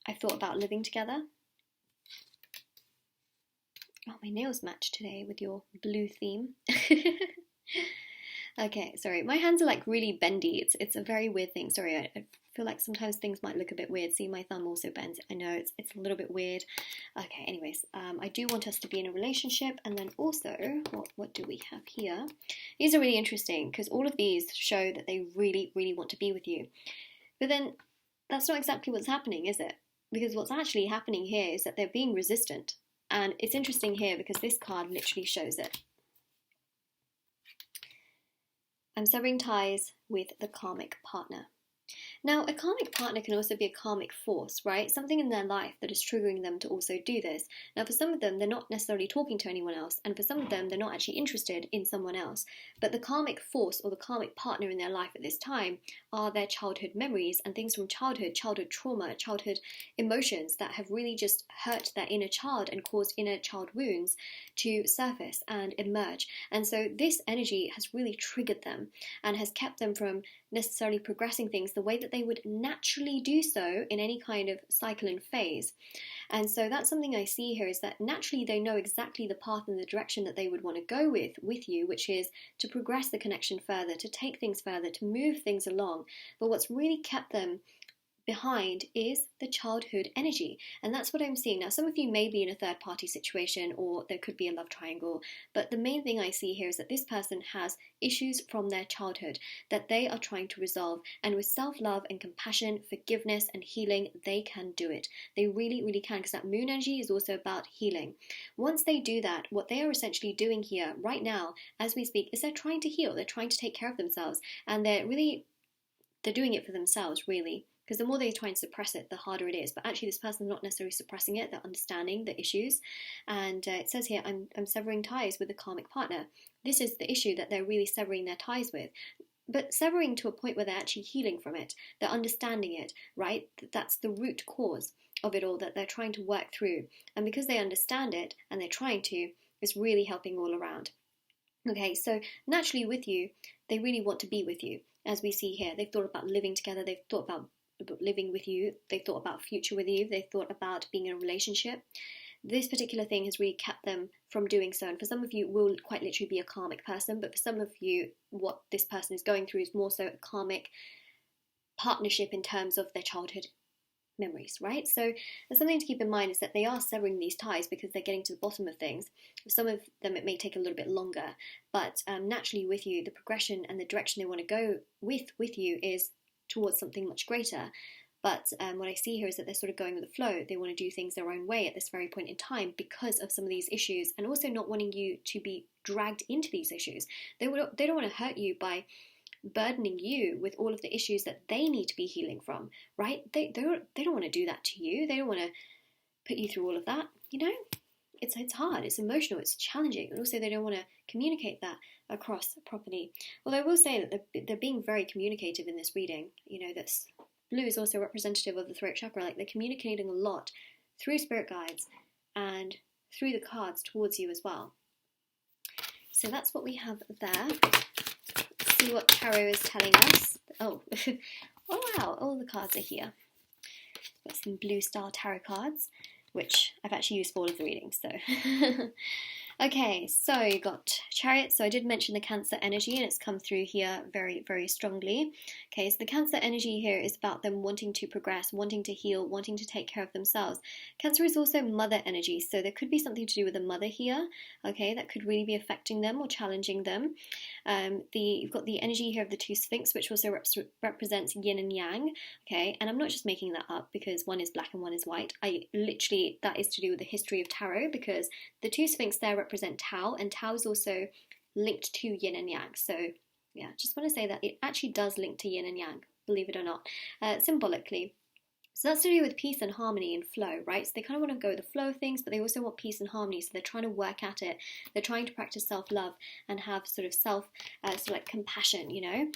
I thought about living together. Oh, my nails match today with your blue theme. Okay, sorry, my hands are like really bendy. It's a very weird thing. Sorry, I feel like sometimes things might look a bit weird. See, my thumb also bends. I know it's a little bit weird. Okay, anyways, I do want us to be in a relationship, and then also, what do we have here? These are really interesting because all of these show that they really want to be with you. But then that's not exactly what's happening, is it? Because what's actually happening here is that they're being resistant. And it's interesting here because this card literally shows it. I'm severing ties with the karmic partner. Now, a karmic partner can also be a karmic force, right? Something in their life that is triggering them to also do this. Now, for some of them, they're not necessarily talking to anyone else, and for some of them, they're not actually interested in someone else. But the karmic force or the karmic partner in their life at this time are their childhood memories and things from childhood trauma, childhood emotions that have really just hurt their inner child and caused inner child wounds to surface and emerge. And so this energy has really triggered them and has kept them from necessarily progressing things the way that they would naturally do so in any kind of cycle and phase. And so that's something I see here, is that naturally they know exactly the path and the direction that they would want to go with you, which is to progress the connection further, to take things further, to move things along. But what's really kept them behind is the childhood energy, and that's what I'm seeing now. Some of you may be in a third party situation, or there could be a love triangle, but the main thing I see here is that this person has issues from their childhood that they are trying to resolve, and with self-love and compassion, forgiveness and healing, they can do it. They really, really can, because that moon energy is also about healing. Once they do that, what they are essentially doing here right now as we speak is they're trying to heal, they're trying to take care of themselves, and they're doing it for themselves, really. Because the more they try and suppress it, the harder it is. But actually, this person's not necessarily suppressing it, they're understanding the issues. And it says here, I'm severing ties with a karmic partner. This is the issue that they're really severing their ties with. But severing to a point where they're actually healing from it. They're understanding it, right? That's the root cause of it all that they're trying to work through. And because they understand it, and they're trying to, it's really helping all around. Okay, so naturally with you, they really want to be with you. As we see here, they've thought about living together, they've thought about living with you, they thought about future with you, they thought about being in a relationship. This particular thing has really kept them from doing so, and for some of you it will quite literally be a karmic person, but for some of you what this person is going through is more so a karmic partnership in terms of their childhood memories, right? So there's something to keep in mind, is that they are severing these ties because they're getting to the bottom of things. For some of them it may take a little bit longer, but naturally with you, the progression and the direction they want to go with you is towards something much greater. But what I see here is that they're sort of going with the flow. They want to do things their own way at this very point in time because of some of these issues, and also not wanting you to be dragged into these issues. They don't want to hurt you by burdening you with all of the issues that they need to be healing from, right? They don't want to do that to you. They don't want to put you through all of that, you know? It's hard, it's emotional, it's challenging, and also they don't want to communicate that across properly. Although I will say that they're being very communicative in this reading. You know, that's blue is also representative of the throat chakra. Like, they're communicating a lot through spirit guides and through the cards towards you as well. So that's what we have there. Let's see what tarot is telling us. Oh, oh wow, all the cards are here. Got some blue style tarot cards, which I've actually used for all of the readings, so. Okay, so you got Chariot. So I did mention the Cancer energy, and it's come through here very, very strongly. Okay, so the Cancer energy here is about them wanting to progress, wanting to heal, wanting to take care of themselves. Cancer is also mother energy, so there could be something to do with a mother here, okay, that could really be affecting them or challenging them. You've got the energy here of the two Sphinx, which also represents yin and yang, okay, and I'm not just making that up because one is black and one is white. That is to do with the history of tarot, because the two Sphinx there represent Tao, and Tao is also linked to yin and yang. So yeah, just want to say that it actually does link to yin and yang, believe it or not, symbolically. So that's to do with peace and harmony and flow, right? So they kind of want to go with the flow of things, but they also want peace and harmony. So they're trying to work at it. They're trying to practice self-love and have sort of compassion, you know?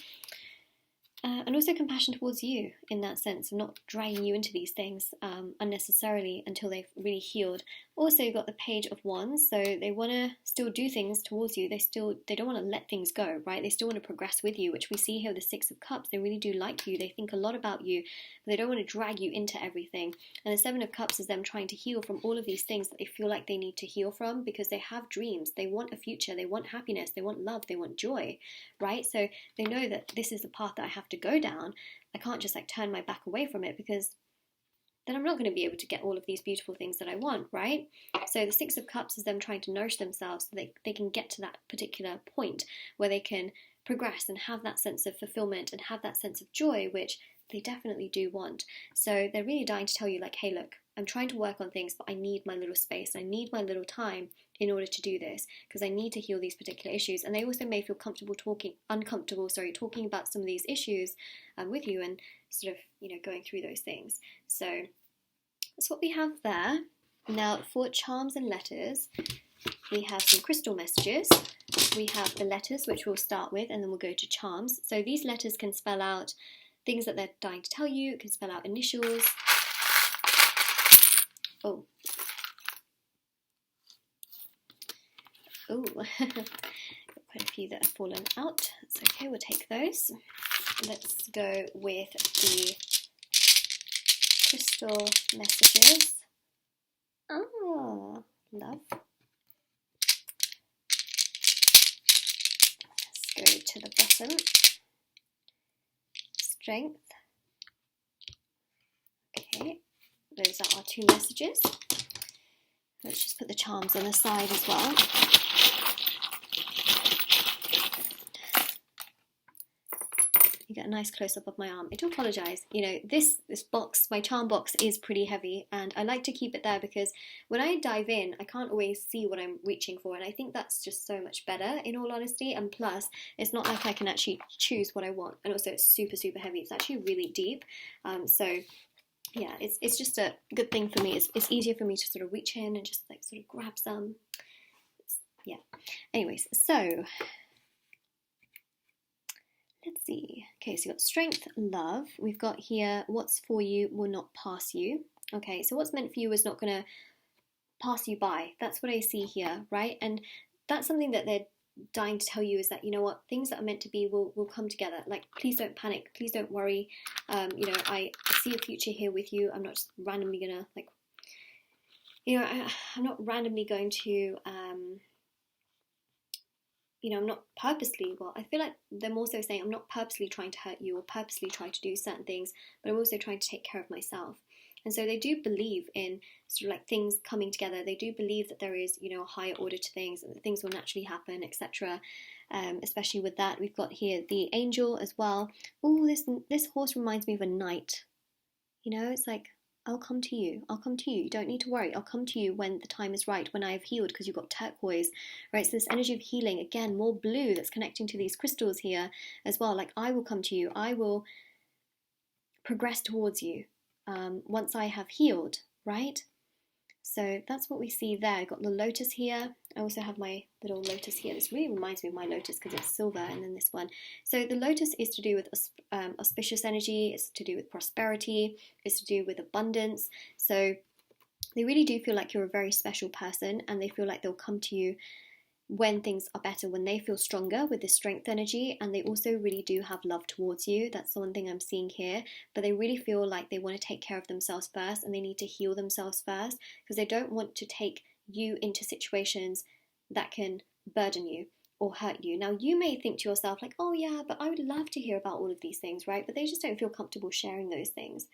And also compassion towards you in that sense, of not dragging you into these things unnecessarily until they've really healed. Also, you've got the Page of Wands, so they want to still do things towards you. They don't want to let things go, right? They still want to progress with you, which we see here with the Six of Cups. They really do like you. They think a lot about you, but they don't want to drag you into everything. And the Seven of Cups is them trying to heal from all of these things that they feel like they need to heal from, because they have dreams. They want a future. They want happiness. They want love. They want joy, right? So they know that this is the path that I have to go down. I can't just turn my back away from it, because then I'm not going to be able to get all of these beautiful things that I want, right? So the Six of Cups is them trying to nourish themselves so they can get to that particular point where they can progress and have that sense of fulfillment and have that sense of joy, which they definitely do want. So they're really dying to tell you, like, hey, look, I'm trying to work on things, but I need my little space. I need my little time in order to do this because I need to heal these particular issues. And they also may feel uncomfortable, talking about some of these issues with you and sort of, going through those things. So that's what we have there. Now for charms and letters, we have some crystal messages. We have the letters, which we'll start with, and then we'll go to charms. So these letters can spell out things that they're dying to tell you. It can spell out initials. Oh, got quite a few that have fallen out. It's okay, we'll take those. Let's go with the crystal messages. Oh, love. Let's go to the bottom. Strength. Okay, those are our two messages. Let's just put the charms on the side as well. You get a nice close-up of my arm. I do apologise. This box, my charm box, is pretty heavy, and I like to keep it there because when I dive in, I can't always see what I'm reaching for, and I think that's just so much better, in all honesty. And plus, it's not like I can actually choose what I want, and also it's super, super heavy. It's actually really deep, so yeah, it's just a good thing for me. It's easier for me to sort of reach in and just like sort of grab some. Yeah. Anyways, so let's see. Okay, so you've got strength, love. We've got here, what's for you will not pass you. Okay, so what's meant for you is not going to pass you by. That's what I see here, right? And that's something that they're dying to tell you, is that, things that are meant to be will come together. Like, please don't panic. Please don't worry. I see a future here with you. I'm not just randomly going to, like, I'm not randomly going to... I'm not purposely, I feel like they're also saying I'm not purposely trying to hurt you or purposely trying to do certain things, but I'm also trying to take care of myself. And so they do believe in sort of like things coming together. They do believe that there is, a higher order to things, and that things will naturally happen, etc. Especially with that, we've got here the angel as well. Oh, this horse reminds me of a knight. It's like, I'll come to you. I'll come to you. You don't need to worry. I'll come to you when the time is right, when I have healed, because you've got turquoise, right? So this energy of healing, again, more blue that's connecting to these crystals here as well. Like, I will come to you. I will progress towards you once I have healed, right? So that's what we see there. I've got the lotus here. I also have my little lotus here. This really reminds me of my lotus because it's silver, and then this one. So the lotus is to do with auspicious energy. It's to do with prosperity. It's to do with abundance. So they really do feel like you're a very special person, and they feel like they'll come to you when things are better, when they feel stronger with this strength energy, and they also really do have love towards you. That's the one thing I'm seeing here, but they really feel like they want to take care of themselves first, and they need to heal themselves first, because they don't want to take you into situations that can burden you or hurt you. Now, you may think to yourself like, oh yeah, but I would love to hear about all of these things, right? But they just don't feel comfortable sharing those things.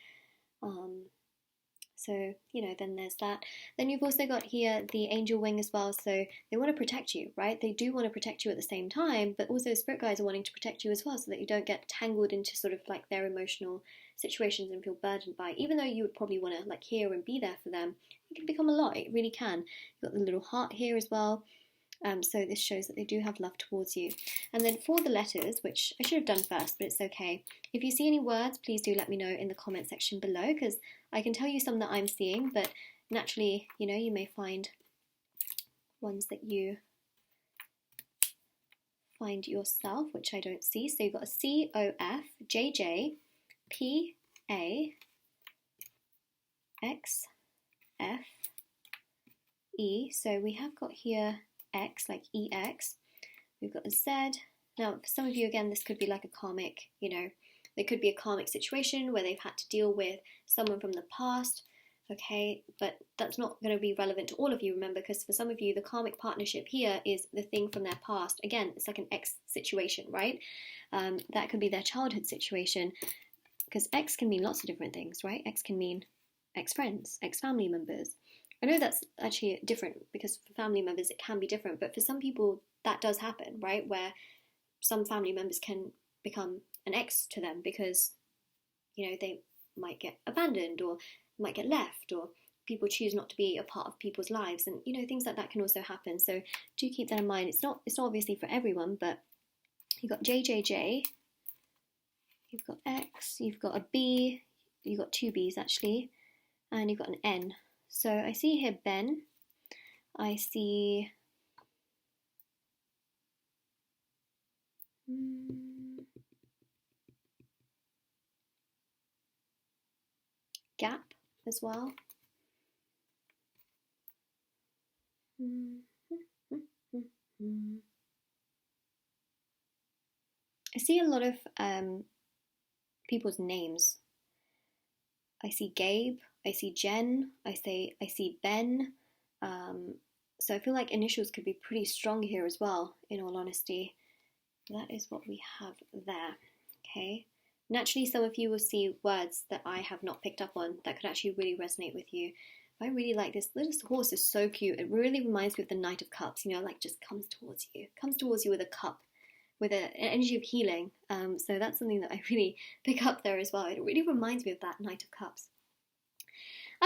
So, then there's that. Then you've also got here the angel wing as well. So they want to protect you, right? They do want to protect you at the same time, but also spirit guides are wanting to protect you as well, so that you don't get tangled into sort of like their emotional situations and feel burdened by, even though you would probably want to like hear and be there for them. It can become a lot. It really can. You've got the little heart here as well. So this shows that they do have love towards you. And then for the letters, which I should have done first, but it's okay. If you see any words, please do let me know in the comment section below, because I can tell you some that I'm seeing, but naturally, you may find ones that you find yourself, which I don't see. So you've got a C, O, F, J, J, P, A, X, F, E. So we have got here X, like EX. We've got a Z. Now, for some of you, again, this could be like a karmic, there could be a karmic situation where they've had to deal with someone from the past, okay? But that's not going to be relevant to all of you, remember, because for some of you, the karmic partnership here is the thing from their past. Again, it's like an ex situation, right? That could be their childhood situation, because X can mean lots of different things, right? X can mean ex-friends, ex-family members. I know that's actually different, because for family members it can be different, but for some people that does happen, right? Where some family members can become an ex to them because, they might get abandoned or might get left, or people choose not to be a part of people's lives, and you know, things like that can also happen. So do keep that in mind. It's not obviously for everyone, but you've got JJJ, you've got X, you've got a B, you've got two B's actually, and you've got an N. So I see here Ben, I see Gap as well. I see a lot of people's names. I see Gabe, I see Jen, I see Ben. So I feel like initials could be pretty strong here as well, in all honesty. That is what we have there, okay? Naturally, some of you will see words that I have not picked up on that could actually really resonate with you. I really like this. This horse is so cute. It really reminds me of the Knight of Cups, you know, like just comes towards you with a cup, with an energy of healing. So that's something that I really pick up there as well. It really reminds me of that Knight of Cups.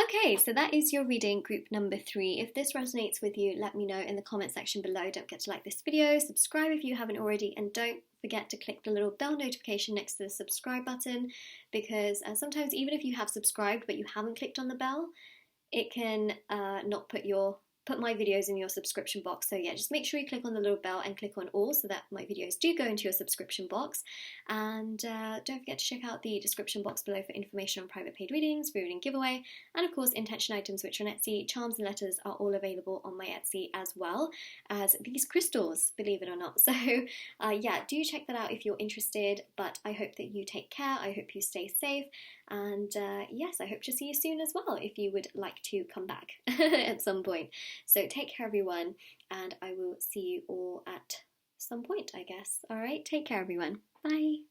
Okay, so that is your reading, group number 3. If this resonates with you, let me know in the comment section below. Don't forget to like this video, subscribe if you haven't already, and don't forget to click the little bell notification next to the subscribe button, because sometimes even if you have subscribed but you haven't clicked on the bell, it can not put my videos in your subscription box. So yeah, just make sure you click on the little bell and click on all so that my videos do go into your subscription box. And don't forget to check out the description box below for information on private paid readings, free reading giveaway, and of course intention items, which on Etsy, charms and letters are all available on my Etsy, as well as these crystals, believe it or not. So yeah, do check that out if you're interested, but I hope that you take care, I hope you stay safe, and yes, I hope to see you soon as well if you would like to come back at some point. So take care, everyone, and I will see you all at some point, I guess. All right, take care, everyone. Bye.